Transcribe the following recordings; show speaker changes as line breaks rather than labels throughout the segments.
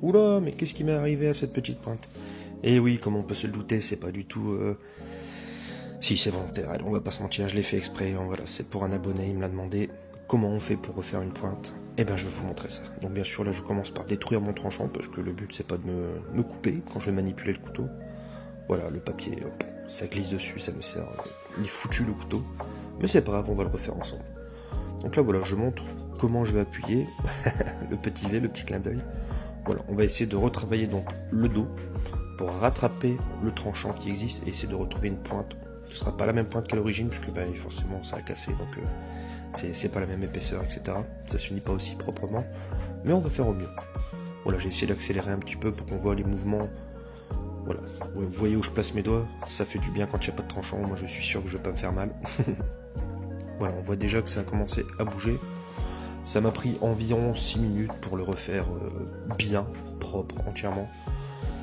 Oula, mais qu'est-ce qui m'est arrivé à cette petite pointe? Et oui, comme on peut se le douter, c'est pas du tout... Si, c'est volontaire, allez, on va pas se mentir, je l'ai fait exprès, hein, voilà, c'est pour un abonné, il me l'a demandé. Comment on fait pour refaire une pointe? Eh ben, je vais vous montrer ça. Donc bien sûr, là, je commence par détruire mon tranchant, parce que le but, c'est pas de me couper quand je vais manipuler le couteau. Voilà, le papier, hop, ça glisse dessus, ça me sert... il est foutu, le couteau. Mais c'est pas grave, on va le refaire ensemble. Donc là, voilà, je montre comment je vais appuyer, le petit V, le petit clin d'œil. Voilà, on va essayer de retravailler donc le dos pour rattraper le tranchant qui existe et essayer de retrouver une pointe. Ce ne sera pas la même pointe qu'à l'origine puisque bah, forcément ça a cassé, donc c'est pas la même épaisseur, etc. Ça se finit pas aussi proprement, mais on va faire au mieux. Voilà, j'ai essayé d'accélérer un petit peu pour qu'on voit les mouvements. Voilà, ouais, vous voyez où je place mes doigts, ça fait du bien quand il n'y a pas de tranchant, moi je suis sûr que je vais pas me faire mal. Voilà, on voit déjà que ça a commencé à bouger. Ça m'a pris environ 6 minutes pour le refaire bien, propre, entièrement.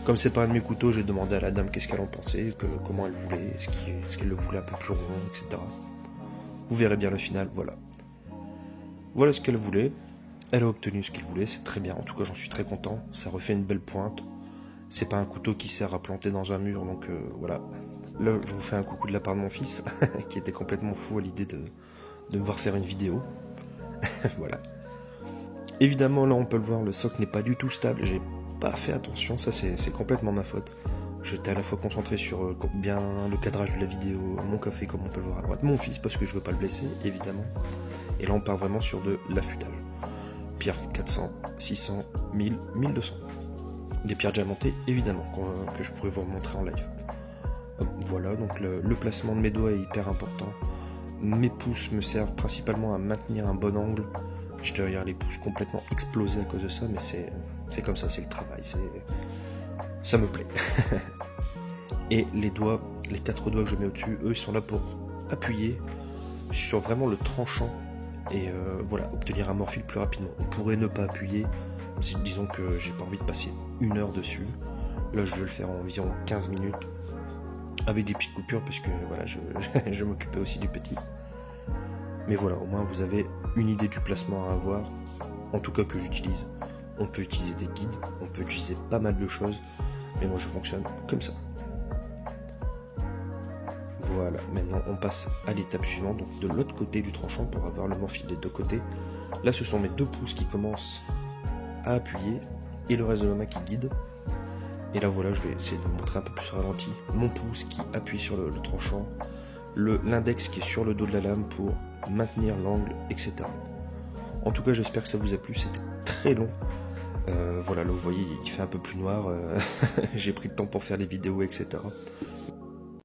Comme c'est pas un de mes couteaux, j'ai demandé à la dame qu'est-ce qu'elle en pensait, comment elle voulait, est-ce qu'elle le voulait un peu plus rond, etc. Vous verrez bien le final, voilà. Voilà ce qu'elle voulait. Elle a obtenu ce qu'elle voulait, c'est très bien. En tout cas, j'en suis très content. Ça refait une belle pointe. C'est pas un couteau qui sert à planter dans un mur, donc voilà. Là, je vous fais un coucou de la part de mon fils, qui était complètement fou à l'idée de me voir faire une vidéo. Voilà. Évidemment, là, on peut le voir, le socle n'est pas du tout stable. J'ai pas fait attention, ça c'est complètement ma faute. J'étais à la fois concentré sur bien le cadrage de la vidéo, mon café, comme on peut le voir à droite, mon fils, parce que je veux pas le blesser, évidemment. Et là, on part vraiment sur de l'affûtage. Pierre 400, 600, 1000, 1200. Des pierres diamantées, évidemment, que je pourrais vous montrer en live. Hop, voilà, donc le placement de mes doigts est hyper important. Mes pouces me servent principalement à maintenir un bon angle. Je derrière les pouces complètement explosés à cause de ça, mais c'est comme ça, c'est le travail, ça me plaît. Et les doigts, les 4 doigts que je mets au-dessus, eux, ils sont là pour appuyer sur vraiment le tranchant et voilà, obtenir un morphile plus rapidement. On pourrait ne pas appuyer, disons que j'ai pas envie de passer 1 heure dessus. Là, je vais le faire en environ 15 minutes, avec des petites coupures, parce que voilà, je m'occupais aussi du petit. Mais voilà, au moins vous avez une idée du placement à avoir, en tout cas que j'utilise. On peut utiliser des guides, on peut utiliser pas mal de choses, mais moi je fonctionne comme ça. Voilà, maintenant on passe à l'étape suivante, donc de l'autre côté du tranchant pour avoir le morphile des deux côtés. Là ce sont mes 2 pouces qui commencent à appuyer et le reste de ma main qui guide. Et là voilà, je vais essayer de vous montrer un peu plus ralenti. Mon pouce qui appuie sur le tranchant, l'index qui est sur le dos de la lame pour maintenir l'angle, etc. En tout cas, j'espère que ça vous a plu, c'était très long. Voilà, là vous voyez, il fait un peu plus noir, j'ai pris le temps pour faire les vidéos, etc.